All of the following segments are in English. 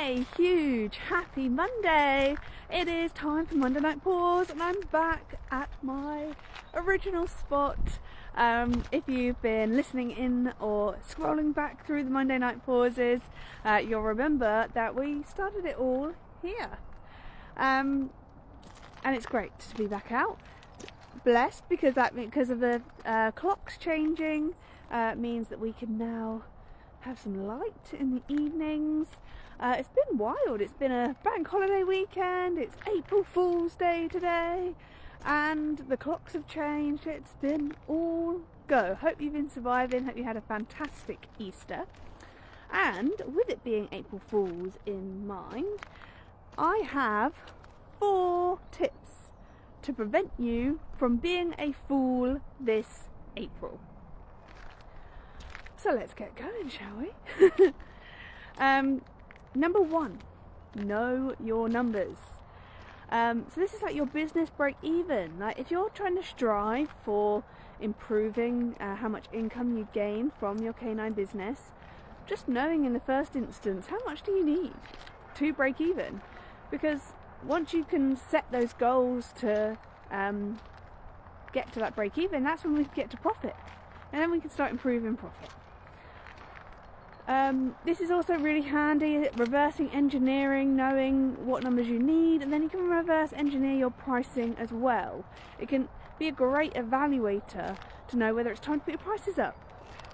A huge happy Monday. It is time for Monday Night Paws and I'm back at my original spot. If you've been listening in or scrolling back through the Monday Night Pauses, you'll remember that we started it all here. And it's great to be back out. Blessed because of the clocks changing means that we can now have some light in the evenings. It's been wild. It's been a bank holiday weekend. It's April Fool's Day today and the clocks have changed. It's been all go. Hope you've been surviving. Hope you had a fantastic Easter. And with it being April Fool's in mind, I have 4 tips to prevent you from being a fool this April. So let's get going, shall we? Number 1, know your numbers. So this is like your business break even. Like if you're trying to strive for improving how much income you gain from your canine business, just knowing in the first instance how much do you need to break even, because once you can set those goals to get to that break even, that's when we get to profit, and then we can start improving profit. This is also really handy at reversing engineering, knowing what numbers you need, and then you can reverse engineer your pricing as well. It can be a great evaluator to know whether it's time to put your prices up.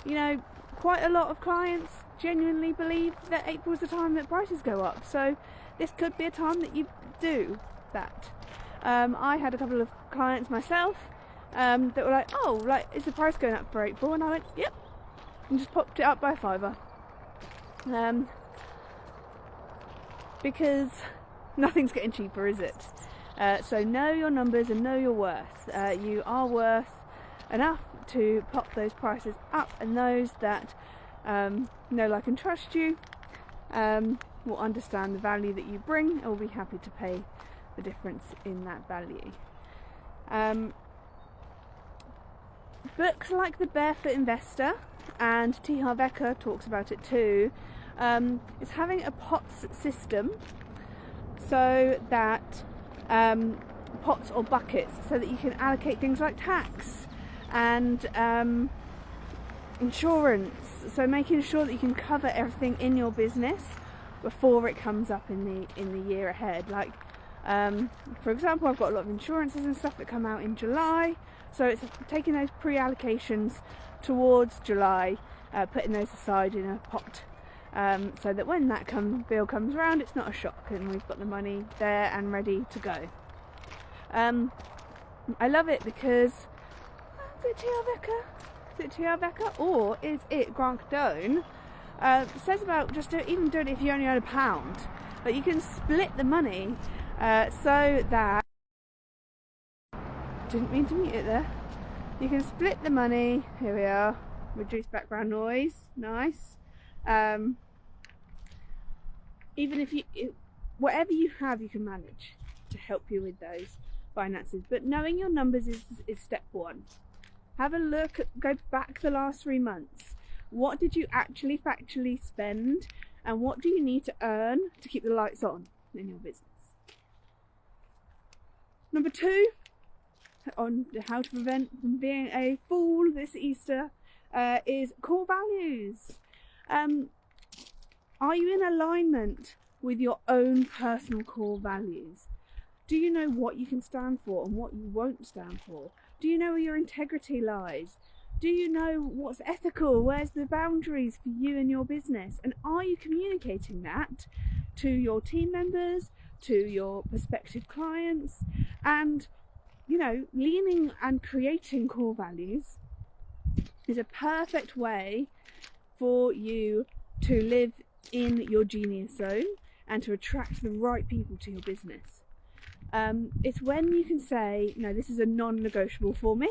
You know, quite a lot of clients genuinely believe that April is the time that prices go up, so this could be a time that you do that. I had a couple of clients myself that were like, oh, like, is the price going up for April? And I went, yep, and just popped it up by £5. Because nothing's getting cheaper, is it? So know your numbers and know your worth. You are worth enough to pop those prices up, and those that know, like and trust you will understand the value that you bring and will be happy to pay the difference in that value. Books like The Barefoot Investor, and T. Harv Eker talks about it too, is having a pots system, so that pots or buckets, so that you can allocate things like tax and insurance, so making sure that you can cover everything in your business before it comes up in the year ahead. Like for example, I've got a lot of insurances and stuff that come out in July, so it's taking those pre-allocations towards July, putting those aside in a pot, so that when that bill comes around, it's not a shock and we've got the money there and ready to go. I love it because is it T. Harv Eker or is it Grant Cardone? Says about just even doing it if you only earn £1, but you can split the money so that, didn't mean to mute it there. You can split the money, here we are, reduce background noise, nice. Even if whatever you have, you can manage to help you with those finances. But knowing your numbers is step 1. Have a look, go back the last 3 months. What did you actually factually spend, and what do you need to earn to keep the lights on in your business? Number 2, on how to prevent from being a fool this Easter, is core values. Are you in alignment with your own personal core values? Do you know what you can stand for and what you won't stand for? Do you know where your integrity lies? Do you know what's ethical? Where's the boundaries for you and your business? And are you communicating that to your team members, to your prospective clients? And you know, leaning and creating core values is a perfect way for you to live in your genius zone and to attract the right people to your business. It's when you can say, no, this is a non-negotiable for me.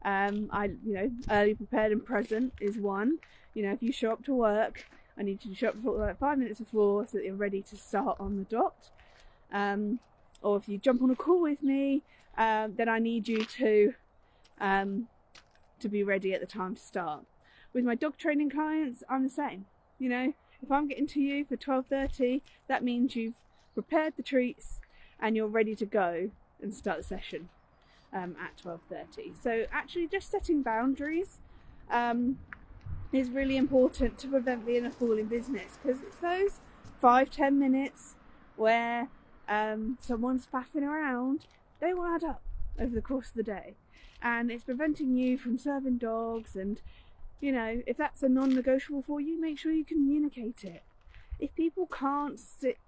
Early, prepared and present is one. You know, if you show up to work, I need you to show up for like 5 minutes before so that you're ready to start on the dot. Or if you jump on a call with me, then I need you to be ready at the time to start. With my dog training clients, I'm the same. You know, If I'm getting to you for 12:30, that means you've prepared the treats and you're ready to go and start the session at 12:30. So actually just setting boundaries is really important to prevent being a fool in business, because it's those 5-10 minutes where someone's faffing around. They will add up over the course of the day, and it's preventing you from serving dogs. And you know, if that's a non-negotiable for you, make sure you communicate it. If people can't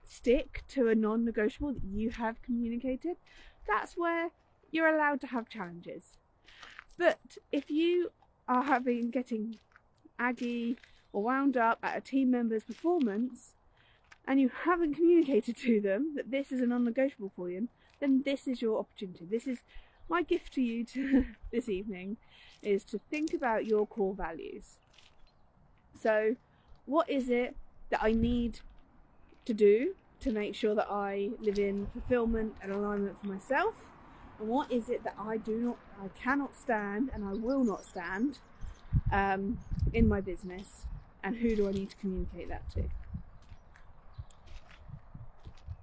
stick to a non-negotiable that you have communicated, that's where you're allowed to have challenges. But if you are getting aggy or wound up at a team member's performance and you haven't communicated to them that this is a non-negotiable for you, then this is your opportunity. This is my gift to you this evening, is to think about your core values. So what is it that I need to do to make sure that I live in fulfillment and alignment for myself? And what is it that I cannot stand and I will not stand in my business? And who do I need to communicate that to?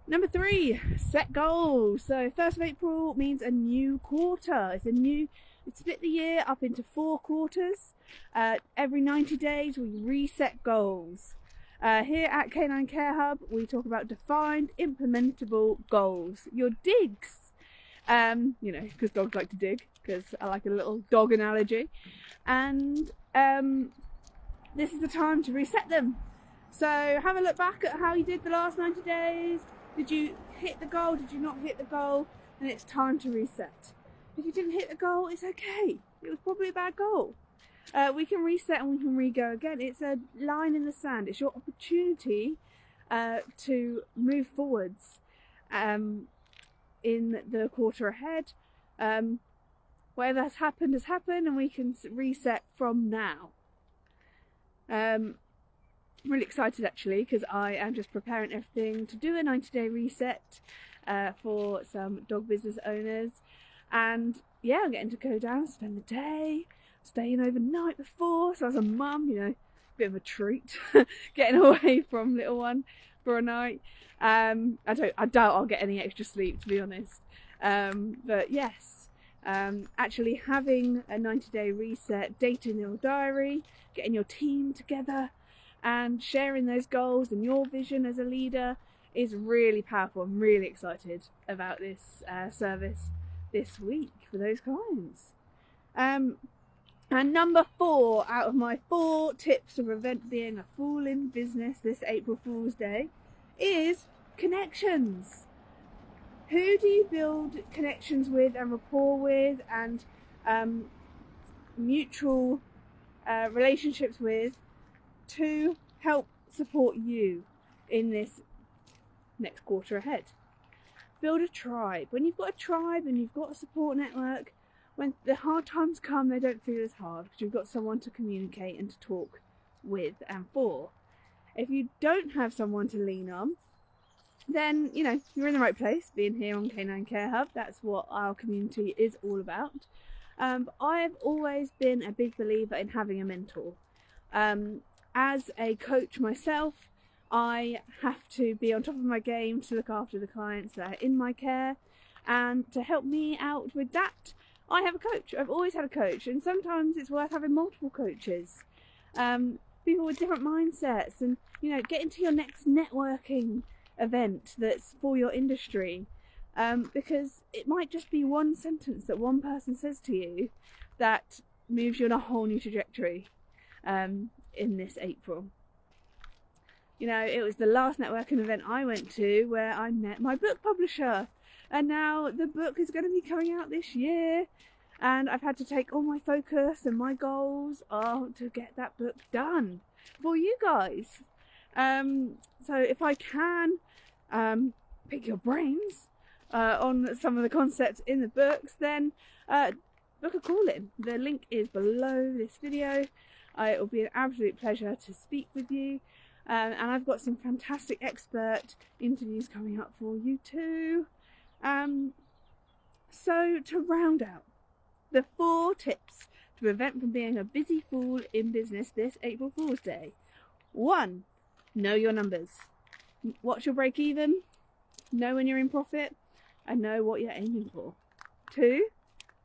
Number 3, set goals. So 1st of April means a new quarter. It's split the year up into 4 quarters. Every 90 days we reset goals. Here at Canine Care Hub, we talk about defined, implementable goals. Your digs. You know, because dogs like to dig, because I like a little dog analogy. And this is the time to reset them. So have a look back at how you did the last 90 days. Did you hit the goal? Did you not hit the goal? And it's time to reset. If you didn't hit the goal, it's okay. It was probably a bad goal. We can reset and we can re-go again. It's a line in the sand. It's your opportunity to move forwards in the quarter ahead. Whatever has happened, and we can reset from now. I'm really excited actually, because I am just preparing everything to do a 90-day reset for some dog business owners. And yeah, I'm getting to go down, spend the day, staying overnight before. So as a mum, you know, a bit of a treat, getting away from little one for a night. I doubt I'll get any extra sleep, to be honest. But yes, actually having a 90-day reset, date in your diary, getting your team together and sharing those goals and your vision as a leader is really powerful. I'm really excited about this service this week for those clients. And number 4 out of my 4 tips to prevent being a fool in business this April Fool's Day is connections. Who do you build connections with and rapport with and mutual relationships with to help support you in this next quarter ahead? Build a tribe. When you've got a tribe and you've got a support network, when the hard times come, they don't feel as hard because you've got someone to communicate and to talk with and for. If you don't have someone to lean on, then you know you're in the right place. Being here on Canine Care Hub, that's what our community is all about. I've always been a big believer in having a mentor. As a coach myself, I have to be on top of my game to look after the clients that are in my care, and to help me out with that, I have a coach. I've always had a coach, and sometimes it's worth having multiple coaches, people with different mindsets, and you know, get into your next networking event that's for your industry, because it might just be one sentence that one person says to you that moves you on a whole new trajectory in this April. You know, it was the last networking event I went to where I met my book publisher, and now the book is going to be coming out this year, and I've had to take all my focus and my goals to get that book done for you guys. So if I can pick your brains on some of the concepts in the books, then book a call in. The link is below this video. It will be an absolute pleasure to speak with you, and I've got some fantastic expert interviews coming up for you too. So to round out the 4 tips to prevent from being a busy fool in business this April Fool's Day. 1, Know your numbers. What's your break even? Know when you're in profit and know what you're aiming for. 2,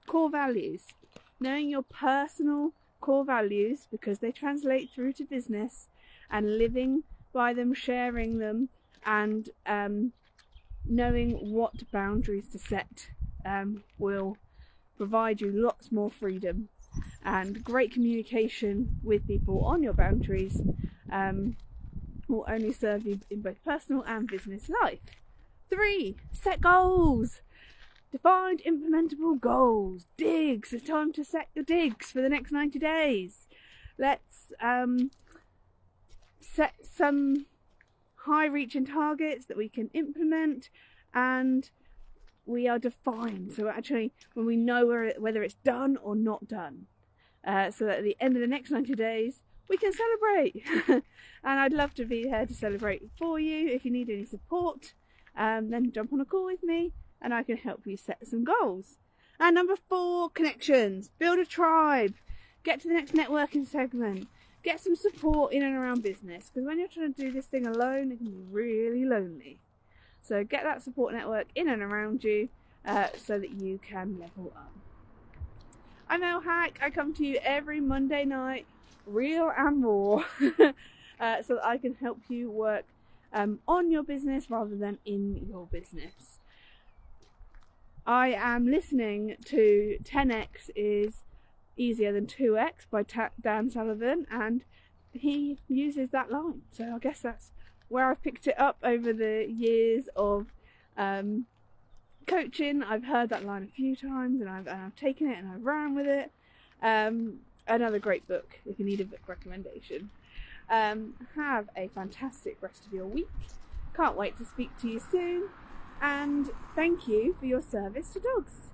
core values. Knowing your personal core values, because they translate through to business, and living by them, sharing them, and knowing what boundaries to set will provide you lots more freedom, and great communication with people on your boundaries will only serve you in both personal and business life. 3, set goals. Defined, implementable goals. Digs. It's time to set your digs for the next 90 days. Let's set some high-reaching targets that we can implement, and we are defined. So actually, when we know whether it's done or not done, so that at the end of the next 90 days, we can celebrate. And I'd love to be here to celebrate for you. If you need any support, then jump on a call with me and I can help you set some goals. And number 4, connections. Build a tribe. Get to the next networking segment. Get some support in and around business, because when you're trying to do this thing alone, it can be really lonely. So get that support network in and around you so that you can level up. I'm El Hack. I come to you every Monday night, real and raw, so that I can help you work on your business rather than in your business. I am listening to 10x is easier than 2x by Dan Sullivan, and he uses that line. So I guess that's where I've picked it up over the years of coaching. I've heard that line a few times, and I've taken it and I've ran with it. Another great book if you need a book recommendation. Have a fantastic rest of your week. Can't wait to speak to you soon, and thank you for your service to dogs.